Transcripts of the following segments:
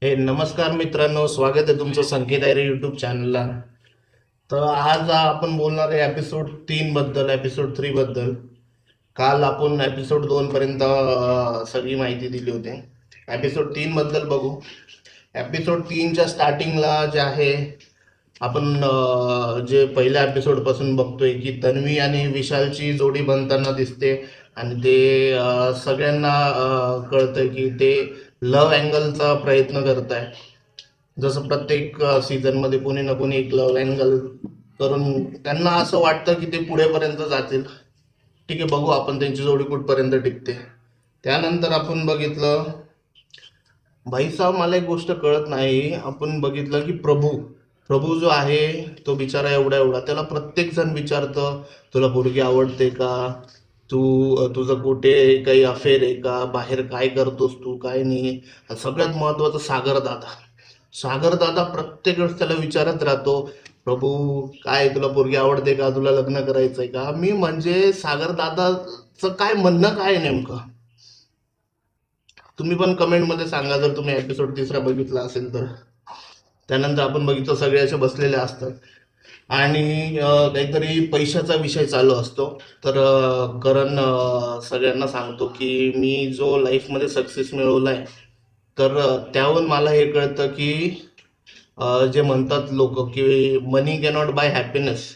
नमस्कार मित्रांनो, स्वागत आहे तुमचं संकेत डायरी यूट्यूब चॅनलला. तर आज आपण बोलणार आहे एपिसोड 3 बद्दल, एपिसोड 3 बद्दल. काल आपण एपिसोड 2 पर्यंत सगळी माहिती दिली होती. एपिसोड 3 बद्दल बघू. एपिसोड 3च्या स्टार्टिंगला जे आहे आपण जे पहिल्या एपिसोड पासून बघतोय की तन्वी आणि विशालची जोडी बनताना दिसते आणि ते सगळ्यांना कळतंय की ते लव्ह अँगलचा प्रयत्न करत आहे. जसं प्रत्येक सीझनमध्ये कोणी ना कोणी एक लव्ह अँगल करून त्यांना असं वाटतं की ते पुढेपर्यंत जातील. ठीक आहे, बघू आपण त्यांची जोडी कुठपर्यंत टिकते. त्यानंतर आपण बघितलं, भाईसाहब मला एक गोष्ट कळत नाही. आपण बघितलं की प्रभू प्रभू जो आहे तो बिचारा एवढा एवढा त्याला प्रत्येक जण विचारतं, तुला पोरगी आवडते का, तुझं कुठे काही अफेअर आहे का, बाहेर काय करतोस तू, काय नाही. आणि सगळ्यात महत्वाचं सागर दादा प्रत्येक वेळेस त्याला विचारत राहतो, प्रभू काय तुला पोरगी आवडते का, तुला लग्न करायचंय का. मी म्हणजे सागर दादाचं काय म्हणणं काय नेमकं, तुम्ही पण कमेंटमध्ये सांगा जर तुम्ही एपिसोड 3 बघितला असेल तर. त्यानंतर आपण बघितलं सगळे असे बसलेले असतात आणि काहीतरी पैशाचा विषय चालू असतो. तर करण सगळ्यांना सांगतो की मी जो लाईफमध्ये सक्सेस मिळवलाय, तर त्याहून मला हे कळतं की जे म्हणतात लोक की मनी कॅनॉट बाय हॅपीनेस,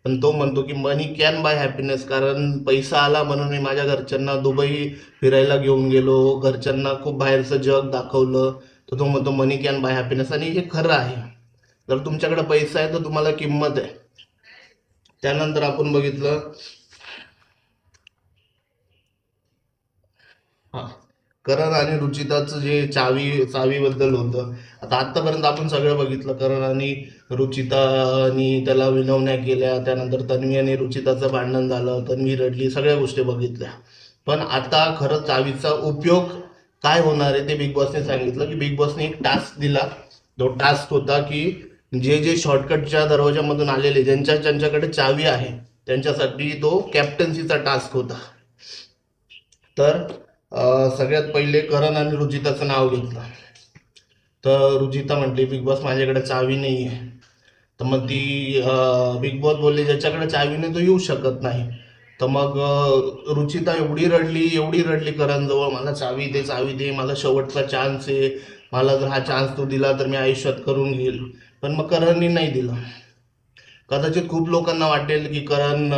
पण तो म्हणतो की मनी कॅन बाय हॅपीनेस. कारण पैसा आला म्हणून मी माझ्या घरच्यांना दुबई फिरायला घेऊन गेलो, घरच्यांना खूप बाहेरचं जग दाखवलं. तर तो म्हणतो मनी कॅन बाय हॅपीनेस, आणि हे खरं आहे. जर तुमच्याकडे पैसा आहे तर तुम्हाला किंमत आहे. त्यानंतर आपण बघितलं, हा, करण आणि रुचिताचं जे चावीबद्दल होतं. आता आतापर्यंत आपण सगळं बघितलं, करण आणि रुचितानी त्याला विनवण्या केल्या, त्यानंतर तन्वी आणि रुचिताचं भांडण झालं, तन्वी रडली, सगळ्या गोष्टी बघितल्या. पण आता खरं चावीचा उपयोग काय होणार आहे ते बिग बॉसने सांगितलं की बिग बॉसने एक टास्क दिला. तो टास्क होता की जे जे शॉर्टकटच्या दरवाजामधून आलेले ज्यांच्याकडे चावी आहे त्यांच्यासाठी तो कॅप्टन्सीचा टास्क होता. तर सगळ्यात पहिले करण आणि रुचिताचं नाव घेतलं. तर रुचिता म्हटली बिग बॉस माझ्याकडे चावी नाही आहे. तर मग ती बिग बॉस बोलले ज्याच्याकडे चावी नाही तो येऊ शकत नाही. तर मग रुचिता एवढी रडली करणजवळ, मला चावी दे, मला शेवटचा चान्स आहे, मला जर हा चान्स तू दिला तर मी आयुष्यात करून घेईल. पण मग करणनी नाही दिला. कदाचित खूप लोकांना वाटेल की करण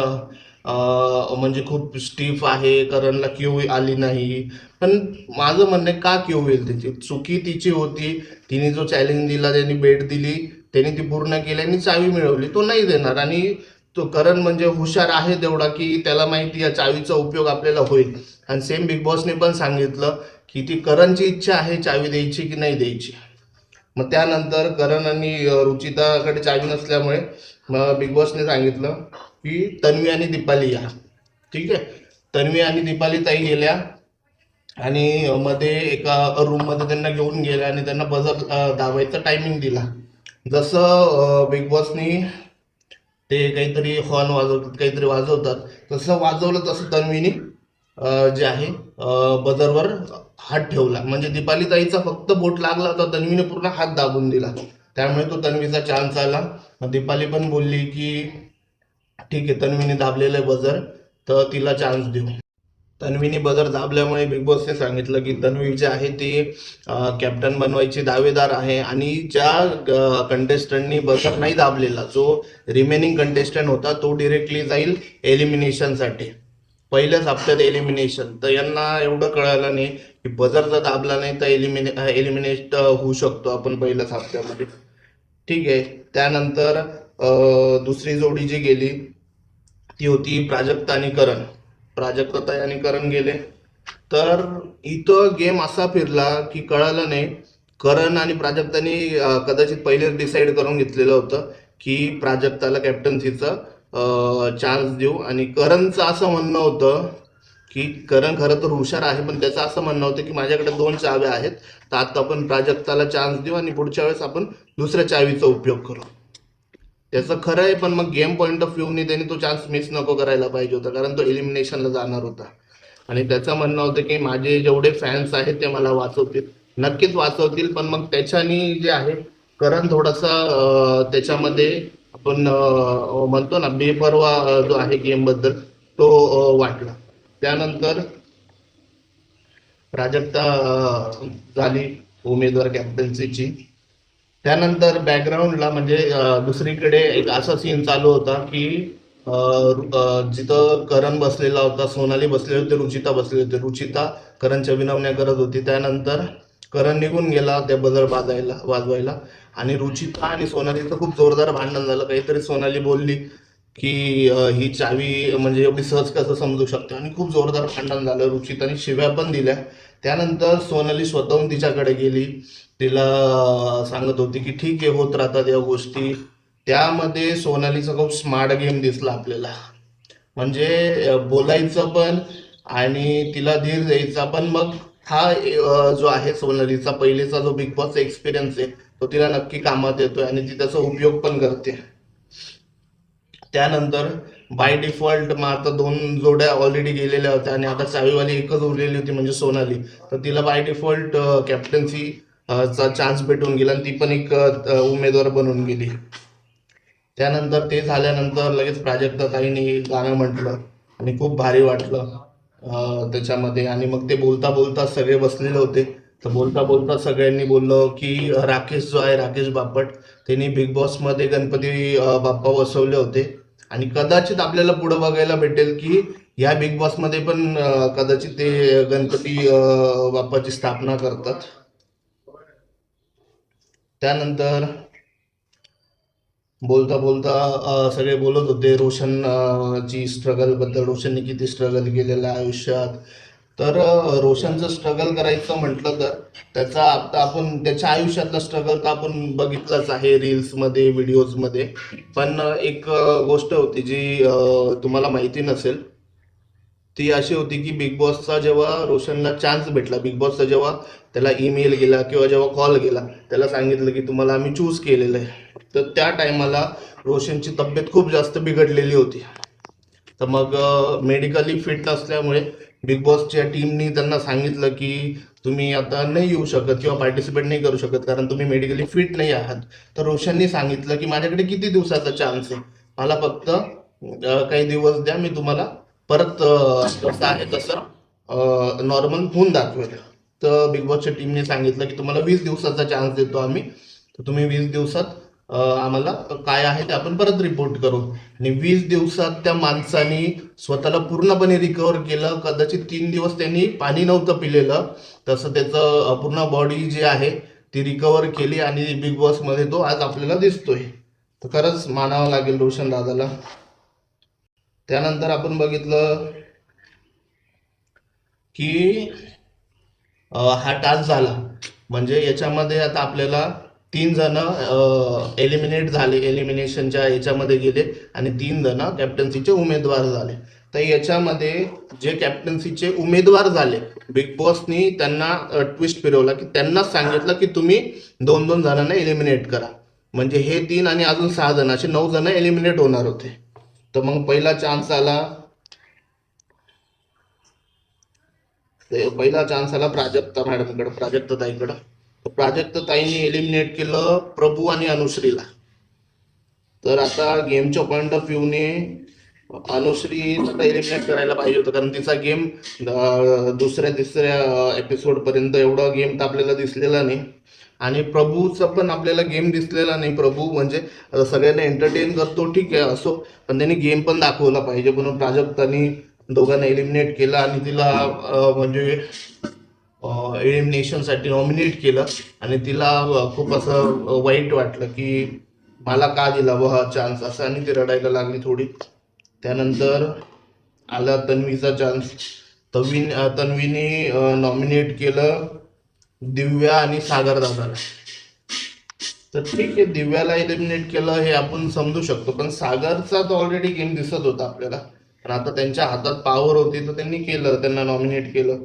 म्हणजे खूप स्टीफ आहे, करणला क्यू आली नाही. पण माझं म्हणणं आहे, का क्यू येईल, त्याची चुकी तिची होती. तिने जो चॅलेंज दिला, त्यांनी बेट दिली, त्याने ती पूर्ण केली आणि चावी मिळवली. तो नाही देणार. आणि तो करण म्हणजे हुशार आहे तेवढा की त्याला माहिती या चावीचा उपयोग आपल्याला होईल. आणि सेम बिग बॉसने पण सांगितलं की ती करणची इच्छा आहे चावी द्यायची की नाही द्यायची. मग त्यानंतर करण आणि रुचिताकडे चावी नसल्यामुळे मग बिग बॉसने सांगितलं की तन्वी आणि दीपाली या. ठीक आहे, तन्वी आणि दीपाली ताई गेल्या आणि मध्ये एका रूम मध्ये त्यांना घेऊन गेल्या आणि त्यांना बजर दाबायचा टायमिंग दिला. जसं बिग बॉसनी ते काहीतरी हॉर्न वाजवतात, काहीतरी वाजवतात, तसं वाजवलं. तसं तन्वीने जे आहे बजरवर हात ठेवला. म्हणजे दीपाली ताईचा फक्त बोट लागला होता, तन्वीने पूर्ण हात दाबून दिला. त्यामुळे तो तन्वीचा चान्स आला. मग दीपाली पण बोलली की ठीक आहे, तन्वीने दाबलेलं आहे बजर, तर तिला चान्स देऊ. तन्वीने बदर दाबल्यामुळे बिग बॉसने सांगितलं की तन्वी जी आहे ती कॅप्टन बनवायची दावेदार आहे. आणि ज्या कंटेस्टंटनी बदर नाही दाबलेला, जो रिमेनिंग कंटेस्टंट होता, तो डिरेक्टली जाईल एलिमिनेशनसाठी. पहिल्याच हप्त्यात एलिमिनेशन. तर यांना एवढं कळालं नाही की बजर जर दाबला नाही तर एलिमिनेट होऊ शकतो आपण पहिल्याच हप्त्यामध्ये. ठीक आहे. त्यानंतर दुसरी जोडी जी गेली ती होती प्राजक्ता आणि करण. प्राजक्ता आणि करण गेले. तर इथं गेम असा फिरला की कळालं नाही. करण आणि प्राजक्तानी कदाचित पहिले डिसाईड करून घेतलेलं होतं की प्राजक्ताला कॅप्टन्सीचं चान्स देऊ. आणि करणचं असं म्हणणं होतं की करण खरं तर हुशार आहे, पण त्याचं असं म्हणणं होतं की माझ्याकडे 2 चाव्या आहेत, तर आता आपण प्राजक्ताला चान्स देऊ आणि पुढच्या वेळेस आपण दुसऱ्या चावीचा उपयोग करू. त्याचं खरं आहे, पण मग गेम पॉईंट ऑफ व्ह्यूने त्याने तो चान्स मिस नको करायला पाहिजे होता, कारण तो एलिमिनेशनला जाणार होता. आणि त्याचं म्हणणं होतं की माझे जेवढे फॅन्स आहेत ते मला वाचवतील. नक्कीच वाचवतील, पण मग त्याच्यानी जे आहे करण थोडासा त्याच्यामध्ये आपण म्हणतो ना बेपर्वा जो आहे गेम बद्दल तो वाटला. त्यानंतर प्राजक्ता झाली उमेदवार कॅप्टन्सीची. त्यानंतर बॅकग्राऊंडला म्हणजे दुसरीकडे एक असा सीन चालू होता की जिथं करण बसलेला होता, सोनाली बसलेली होती, रुचिता बसलेली होती. रुचिता करणच्या विनवण्या करत होती. त्यानंतर करण निघून गेला त्या बजर वाजवायला आणि रुचिता आणि सोनालीचं खूप जोरदार भांडण झालं. काहीतरी सोनाली बोलली की ही चावी म्हणजे एवढी सहज कसं समजू शकते, आणि खूप जोरदार भांडण झालं. रुचिताने शिव्या पण दिल्या. त्यानंतर सोनाली स्वतःहून तिच्याकडे गेली, तिला सांगत होती की ठीक आहे, होत राहतात या गोष्टी. त्यामध्ये सोनालीचा खूप स्मार्ट गेम दिसला आपल्याला. म्हणजे बोलायचं पण आणि तिला धीर द्यायचा पण. मग हा जो आहे सोनालीचा पहिलेचा जो बिग बॉस एक्सपिरियन्स आहे तो तिला नक्की कामात येतोय आणि ती त्याचा उपयोग पण करते. त्यानंतर बाय डिफॉल्ट मग आता 2 जोड्या ऑलरेडी गेलेल्या होत्या आणि आता चावीवाली एकच उरलेली होती म्हणजे सोनाली. तर तिला बाय डिफॉल्ट कॅप्टन्सी चा चान्स भेटून गेला आणि ती पण एक उमेदवार बनून गेली. त्यानंतर ते झाल्यानंतर लगेच प्राजक्ताताईंनी गाणं म्हटलं आणि खूप भारी वाटलं त्याच्यामध्ये. आणि मग ते बोलता बोलता सगळे बसलेले होते, तर बोलता बोलता सगळ्यांनी बोललं की राकेश जो आहे, राकेश बापट, त्यांनी बिग बॉसमध्ये गणपती बाप्पा बसवले होते आणि कदाचित आपल्याला पुढे बघायला भेटेल की या बिग बॉसमध्ये पण कदाचित ते गणपती बाप्पाची स्थापना करतात. त्यानंतर बोलता बोलता सगळे बोलत होते रोशन ची स्ट्रगल बद्दल. रोशनने किती स्ट्रगल केलेलं आहे आयुष्यात. तर रोशनचं स्ट्रगल करायचं म्हटलं तर त्याचा आता आपण त्याच्या आयुष्यातला स्ट्रगल तर आपण बघितलंच आहे रील्समध्ये, व्हिडिओजमध्ये. पण एक गोष्ट होती जी तुम्हाला माहिती नसेल, ती अशी होती की बिग बॉसचा जेव्हा रोशनला चान्स भेटला, बिग बॉसचा जेव्हा त्याला ईमेल गेला किंवा जेव्हा कॉल गेला, त्याला सांगितलं की तुम्हाला आम्ही चूज केलेलं आहे, तर त्या टायमाला रोशनची तब्येत खूप जास्त बिघडलेली होती. तर मग मेडिकली फिट नसल्यामुळे बिग बॉसच्या टीमनी त्यांना सांगितलं की तुम्ही आता नाही येऊ शकत किंवा पार्टिसिपेट नाही करू शकत कारण तुम्ही मेडिकली फिट नाही आहात. तर रोशननी सांगितलं की माझ्याकडे किती दिवसाचा चान्स आहे, मला फक्त काही दिवस द्या, मी तुम्हाला परत कसं आहे तसं नॉर्मल होऊन दाखवेल. तर बिग बॉसच्या टीमने सांगितलं की तुम्हाला 20 दिवसाचा चान्स देतो आम्ही, तर तुम्ही 20 दिवसात आम्हाला काय आहे ते आपण परत रिपोर्ट करू. आणि 20 दिवसात त्या माणसाने स्वतःला पूर्णपणे रिकवर केलं. कदाचित 3 दिवस त्यांनी पाणी नव्हतं पिलेलं, तसं त्याचं पूर्ण बॉडी जी आहे ती रिकवर केली आणि बिग बॉसमध्ये तो आज आपल्याला दिसतोय. तर खरंच मानावं लागेल रोशन दादाला. त्यानंतर आपण बघितलं की हा टास्क झाला म्हणजे याच्यामध्ये आता आपल्याला 3 जण एलिमिनेट झाले, एलिमिनेशनच्या याच्यामध्ये गेले आणि 3 जण कॅप्टन्सीचे उमेदवार झाले. तर याच्यामध्ये जे कॅप्टन्सीचे उमेदवार झाले, बिग बॉसनी त्यांना ट्विस्ट फिरवला की त्यांना सांगितलं की तुम्ही 2-2 जणांना एलिमिनेट करा. म्हणजे हे 3 आणि अजून 6 जण, असे 9 जण एलिमिनेट होणार होते. तर मग पहिला चान्स आला, पहिला चान्स आला प्राजक्ता मॅडमकडे, प्राजक्ता ताईकडं. प्राजक्ता ताईंनी एलिमिनेट केलं प्रभू आणि अनुश्रीला. तर आता गेमच्या पॉईंट ऑफ व्ह्यूने अनुश्री एलिमिनेट करायला पाहिजे होतं कारण तिचा गेम दुसऱ्या तिसऱ्या एपिसोड पर्यंत एवढा गेम तर आपल्याला दिसलेला नाही. आणि प्रभूचा पण आपल्याला गेम दिसलेला नाही. प्रभू म्हणजे सगळ्यांना एंटरटेन करतो ठीक आहे असो, पण त्यांनी गेम पण दाखवला पाहिजे. म्हणून प्राजक्तानी दोघांना एलिमिनेट केलं आणि तिला म्हणजे एलिमिनेशनसाठी नॉमिनेट केलं आणि तिला खूप असं वाईट वाटलं की मला का दिला हा चान्स असं, आणि ती रडायला लागली थोडी. त्यानंतर आला तन्वीचा चान्स. तन्वीने नॉमिनेट केलं दिव्या आणि सागर दादाला. तर ठीक आहे, दिव्याला एलिमिनेट केलं हे आपण समजू शकतो, पण सागरचा तर ऑलरेडी गेम दिसत होता आपल्याला. पण आता त्यांच्या हातात पॉवर होती तर त्यांनी केलं, त्यांना नॉमिनेट केलं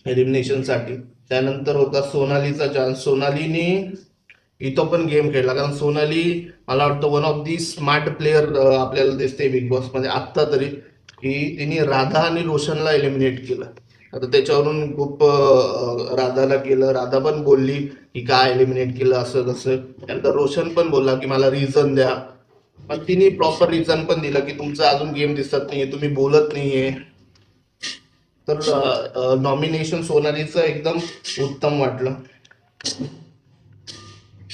एलिमिनेशनसाठी. त्यानंतर होता सोनालीचा चान्स. सोनालीने इथं पण गेम खेळला कारण सोनाली मला वाटतं one of the smart player आपल्याला दिसते बिग बॉस मध्ये आत्ता तरी, की तिने राधा आणि रोशनला एलिमिनेट केलं. आता त्याच्यावरून खूप राधाला केलं. राधा पण बोलली की काय एलिमिनेट केलं असं तसं. त्यानंतर रोशन पण बोलला की मला रिझन द्या, पण तिने प्रॉपर रिझन पण दिलं की तुमचं अजून गेम दिसत नाहीये, तुम्ही बोलत नाहीये. तर नॉमिनेशन सोनालीचं एकदम उत्तम वाटलं.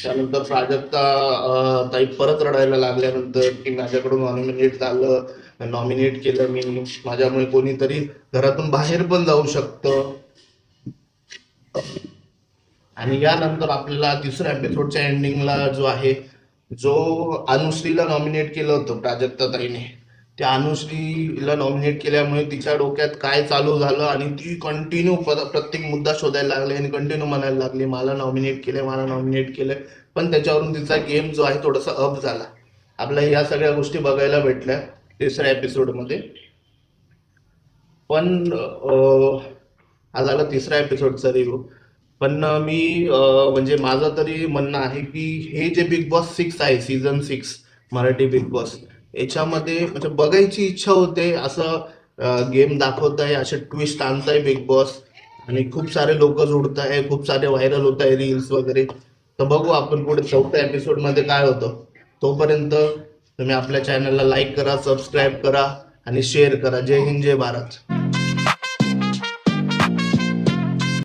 त्यानंतर प्राजक्ता ताई परत रडायला लागल्यानंतर की माझ्याकडून नॉमिनेट केलं मी, माझ्यामुळे कोणीतरी घरातून बाहेर पण जाऊ शकतं. आणि यानंतर आपल्याला तिसऱ्या एपिसोडच्या एंडिंगला जो आहे, जो अनुश्रीला नॉमिनेट केलं होतं प्राजक्ता ताईने, त्या अनुश्रीला नॉमिनेट केल्यामुळे तिच्या डोक्यात काय चालू झालं आणि ती कंटिन्यू प्रत्येक मुद्दा शोधायला लागली आणि कंटिन्यू म्हणायला लागली मला नॉमिनेट केलंय, मला नॉमिनेट केलंय. पण त्याच्यावरून तिचा गेम जो आहे थोडासा अप झाला. आपल्याला या सगळ्या गोष्टी बघायला भेटल्या तिसऱ्या एपिसोडमध्ये. पण हा झाला तिसऱ्या एपिसोडचा रिव्ह्यू. पण म्हणजे माझं तरी म्हणणं आहे की हे जे बिग बॉस 6 आहे, सीझन 6 मराठी बिग बॉस, याच्यामध्ये म्हणजे बघायची इच्छा होते. असं गेम दाखवत आहे, असे ट्विस्ट आणताय बिग बॉस आणि खूप सारे लोक जोडत आहे, खूप सारे व्हायरल होत आहे रील्स वगैरे. तर बघू आपण पुढे चौथ्या एपिसोड मध्ये काय होतं. तोपर्यंत तुम्ही आपल्या चॅनलला लाईक करा, सबस्क्राईब करा आणि शेअर करा. जय हिंद, जय भारत.